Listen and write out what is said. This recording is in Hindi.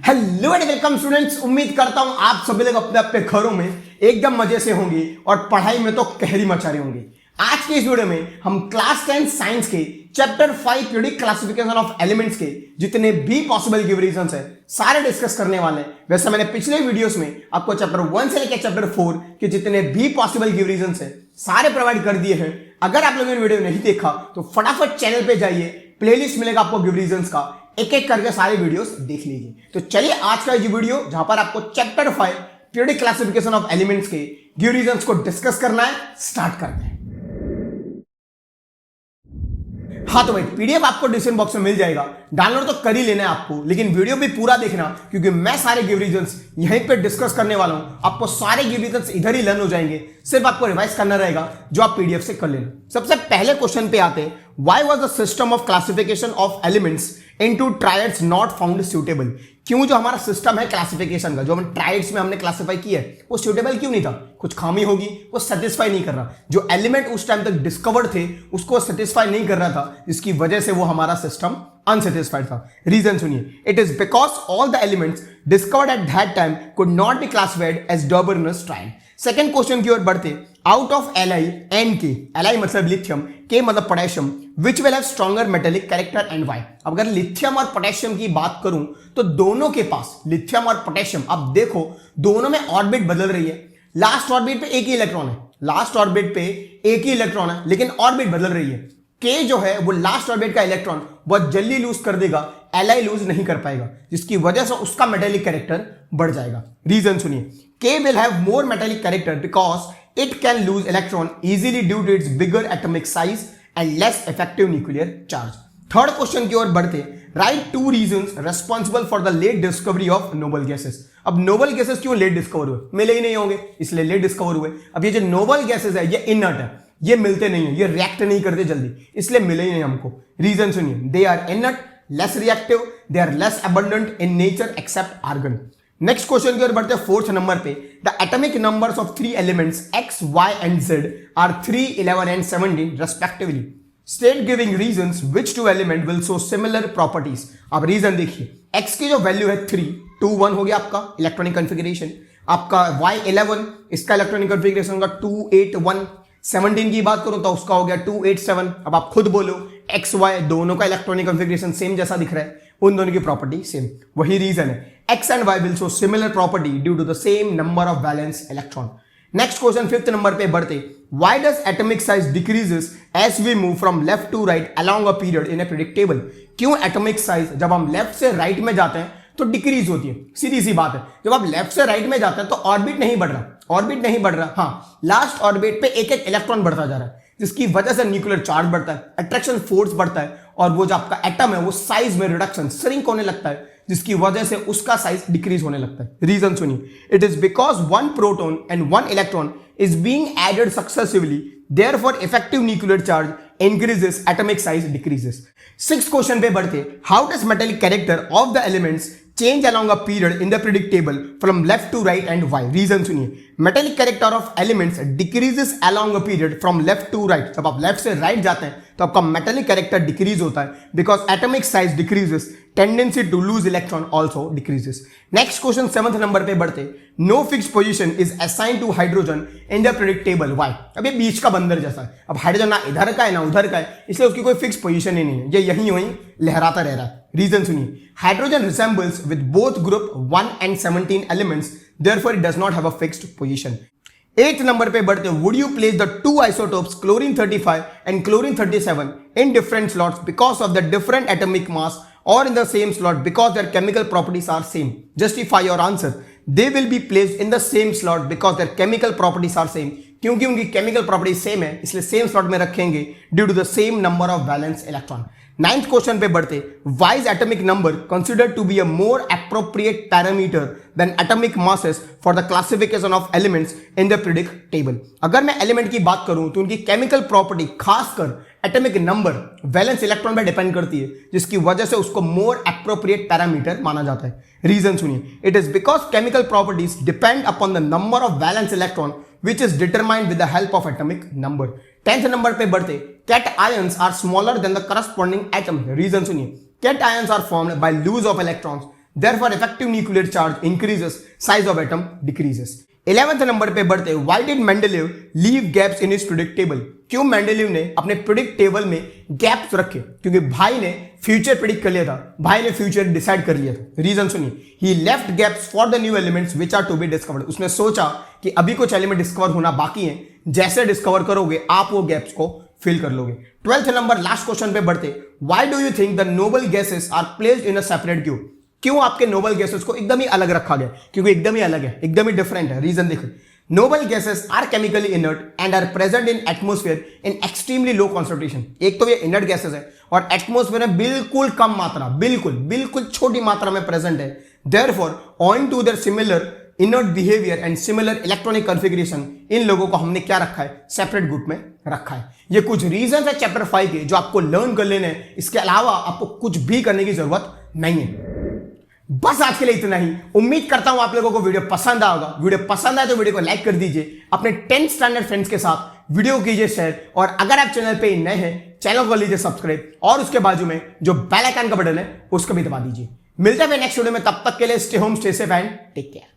Hello and welcome students. उम्मीद करता हूं आप सभी लोग अपने अपने घरों में एकदम मजे से होंगे और पढ़ाई में तो कहरी मचा रहे होंगे। आज के इस वीडियो में हम क्लास 10 साइंस के chapter 5 periodic classification of elements के जितने भी पॉसिबल गिव रीजंस है सारे डिस्कस करने वाले हैं। वैसे मैंने पिछले वीडियोस में आपको चैप्टर 1 से लेकर चैप्टर 4 के जितने भी पॉसिबल गिव रीजंस है सारे प्रोवाइड कर दिए हैं। अगर आप लोगों ने वीडियो नहीं देखा तो फटाफट चैनल पे जाइए, प्लेलिस्ट मिलेगा आपको गिव रीजंस का, एक एक करके सारे वीडियोस देख लीजिए। तो चलिए आज का ये वीडियो जहां पर आपको chapter 5 periodic classification of elements के गिव रीजंस को डिस्कस करना है, स्टार्ट करते हैं। हाँ तो भाई पीडीएफ आपको डिस्क्रिप्शन बॉक्स में मिल जाएगा, डाउनलोड तो कर ही लेना है आपको, लेकिन वीडियो भी पूरा देखना क्योंकि मैं सारे गिव रीजंस यहीं पे डिस्कस करने वाला हूं। आपको सारे गिव रीजंस इधर ही लर्न हो जाएंगे, सिर्फ आपको रिवाइज करना रहेगा जो आप पीडीएफ से कर लेना। सबसे पहले क्वेश्चन पे आते हैं, why was the system of classification of elements into triads not found suitable. क्यों जो हमारा सिस्टम है क्लासिफिकेशन का, जो हम ट्रायड्स में हमने क्लासिफाई किया है, वो सूटेबल क्यों नहीं था? कुछ खामी होगी, वो सेटिस्फाई नहीं कर रहा। जो एलिमेंट उस टाइम तक डिस्कवर्ड थे उसको सेटिस्फाई नहीं कर रहा था, जिसकी वजह से वो हमारा सिस्टम अनसेटिस्फाइड था। रीजन सुनिए, it is because all the elements discovered at that time could not be classified as Dobereiner's triad. Second question की ओर बढ़ते, out of Li and K, Li मतलब लिथियम, के मतलब potassium, which will have stronger metallic character and why. अब अगर लिथियम और पोटेशियम की बात करूं तो दोनों के पास, लिथियम और पोटेशियम, अब देखो दोनों में ऑर्बिट बदल रही है। लास्ट ऑर्बिट पे एक ही इलेक्ट्रॉन है, लास्ट ऑर्बिट पे एक ही इलेक्ट्रॉन है, लेकिन ऑर्बिट बदल रही है। के जो है वो लास्ट ऑर्बिट का इलेक्ट्रॉन बहुत जल्दी लूज कर देगा, Li लूज नहीं कर पाएगा, जिसकी वजह से उसका मेटेलिक कैरेक्टर बढ़ जाएगा। रीजन सुनिए, K will have more metallic character because it can lose electron easily due to its bigger atomic size and less effective nuclear charge. Third question की ओर बढ़ते, right two reasons responsible for the late discovery of noble gases. अब नोबल गैसेस क्यों लेट डिस्कवर हुए? मिले ही नहीं होंगे इसलिए लेट डिस्कवर हुए। अब ये जो नोबल गैसेस है ये इनर्ट है, ये मिलते नहीं है, ये रिएक्ट नहीं करते जल्दी, इसलिए मिले ही नहीं हमको। रीजन सुनिए, they are inert, less reactive, they are less abundant in nature except argon. Next question की ओर बढ़ते हैं फोर्थ नंबर पे, the atomic numbers of three elements x, y and z are 3, 11 एंड 17 respectively. State giving reasons which two element will show similar properties. अब रीजन देखिए, x की जो वैल्यू है 3, 2, 1 हो गया आपका इलेक्ट्रॉनिक कॉन्फ़िगरेशन, आपका y 11, इसका इलेक्ट्रॉनिक कॉन्फ़िगरेशन होगा 2, 8, 1। 17 की बात करूं तो उसका हो गया 2, 8, 7। अब आप खुद बोलो, x, y दोनों का इलेक्ट्रॉनिक कॉन्फ़िगरेशन सेम जैसा दिख रहा है, उन दोनों की प्रॉपर्टी सेम, वही रीजन है। X and Y will show similar property due to the same number of valence electron. Next question, fifth number पे बढ़ते, why does atomic size decreases as we move from left to right along a period in a periodic table? क्यों atomic size जब हम लेफ्ट से राइट में जाते हैं तो डिक्रीज होती है? सीधी सी बात है, जब आप लेफ्ट से राइट में जाते हैं तो ऑर्बिट नहीं बढ़ रहा, ऑर्बिट नहीं बढ़ रहा। हाँ, लास्ट ऑर्बिट पे एक एक इलेक्ट्रॉन बढ़ता जा रहा है, जिसकी वजह से न्यूक्लियर चार्ज बढ़ता है, अट्रैक्शन फोर्स बढ़ता है, और वो जो आपका एटम है वो साइज में रिडक्शन, श्रिंक होने लगता है, जिसकी वजह से उसका साइज डिक्रीज होने लगता है। रीजन सुनिए, it is because one proton and one electron is being added successively, therefore effective nuclear charge increases, atomic size decreases. Sixth question पे बढ़ते, how does metallic character of the elements change along a period in the periodic table from left to right and why? Reason सुनिए, metallic character of elements decreases along a period from left to right। जब आप लेफ्ट से राइट जाते हैं तो आपका मेटेलिक कैरेक्टर डिक्रीज होता है, because atomic size decreases, tendency to lose electron also decreases. Next question seventh number पे बढ़ते, no fix position is assign to hydrogen in the periodic table, why. अब ये बीच का बंदर जैसा है, अब हाइड्रोजन ना इधर का है ना उधर का है, इसलिए उसकी कोई फिक्स पोजीशन ही नहीं है, ये यहीं वहीं लहराता रह रहा है। रीजन सुनिए, hydrogen resembles with both group 1 and 17 elements, therefore it does not have a fixed position. एथ नंबर पे बढ़ते, would you place the two isotopes chlorine 35 and chlorine 37 in different slots because of the different atomic mass or in the same slot because their chemical properties are same? Justify your answer. They will be placed in the same slot because their chemical properties are same. क्योंकि उनकी केमिकल प्रॉपर्टी सेम है इसलिए सेम स्लॉट में रखेंगे due to the same number of valence electron. Ninth question पे बढ़ते, why is atomic number considered to be a more appropriate parameter than atomic masses for the classification of elements in the periodic table. अगर मैं एलिमेंट की बात करूं तो उनकी केमिकल प्रॉपर्टी खासकर एटॉमिक नंबर वैलेंस इलेक्ट्रॉन पर डिपेंड करती है, जिसकी वजह से उसको मोर एप्रोप्रिएट पैरामीटर माना जाता है। रीजन सुनिए, it is because chemical properties depend upon the number of valence electron which is determined with the help of atomic number। 10th number पे बढ़ते, cat ions are smaller than the corresponding atom। Reason सुनिए, cat ions are formed by loss of electrons therefore effective nuclear charge increases, size of atom decreases. 11th number पे बढ़ते, why did Mendeleev leave gaps in his predict table? क्यों मेंडलीव ने अपने प्रिडिक्ट टेबल में गैप्स रखे? क्योंकि भाई ने फ्यूचर प्रिडिक्ट कर लिया था, भाई ने फ्यूचर डिसाइड कर लिया था। रीजन सुनिए, he left gaps for the new elements which are to be discovered. उसने सोचा कि अभी कुछ एलिमेंट डिस्कवर होना बाकी है, जैसे डिस्कवर करोगे आप वो गैप्स को फिल कर लोगे। 12th नंबर लास्ट क्वेश्चन पे बढ़ते, why do you think the noble gases are placed in a separate queue? क्यों आपके नोबल गैसेस को एकदम ही अलग रखा गया? क्योंकि एकदम ही अलग है, एकदम ही डिफरेंट है। रीजन देखो, noble gases are chemically inert and are present in atmosphere in extremely low concentration. एक तो ये इनर्ट गैसेस है और एटमोस्फेयर में बिल्कुल कम मात्रा, बिल्कुल छोटी मात्रा में प्रेजेंट है। Therefore owing to their similar inert behaviour and similar electronic configuration, इन लोगों को हमने क्या रखा है? सेपरेट ग्रुप में रखा है। ये कुछ रीजन है चैप्टर 5 के जो आपको लर्न कर लेने हैं। इसके अलावा आपको कुछ भी करने की जरूरत नहीं है। बस आज के लिए इतना ही। उम्मीद करता हूं आप लोगों को वीडियो पसंद आएगा। वीडियो पसंद आए तो वीडियो को लाइक कर दीजिए, अपने 10th स्टैंडर्ड फ्रेंड्स के साथ वीडियो कीजिए शेयर, और अगर आप चैनल पे नए हैं चैनल को लीजिए सब्सक्राइब, और उसके बाजू में जो बेल आइकन का बटन है उसको भी दबा दीजिए। मिलते हैं नेक्स्ट वीडियो में, तब तक के लिए stay home, stay safe and take care.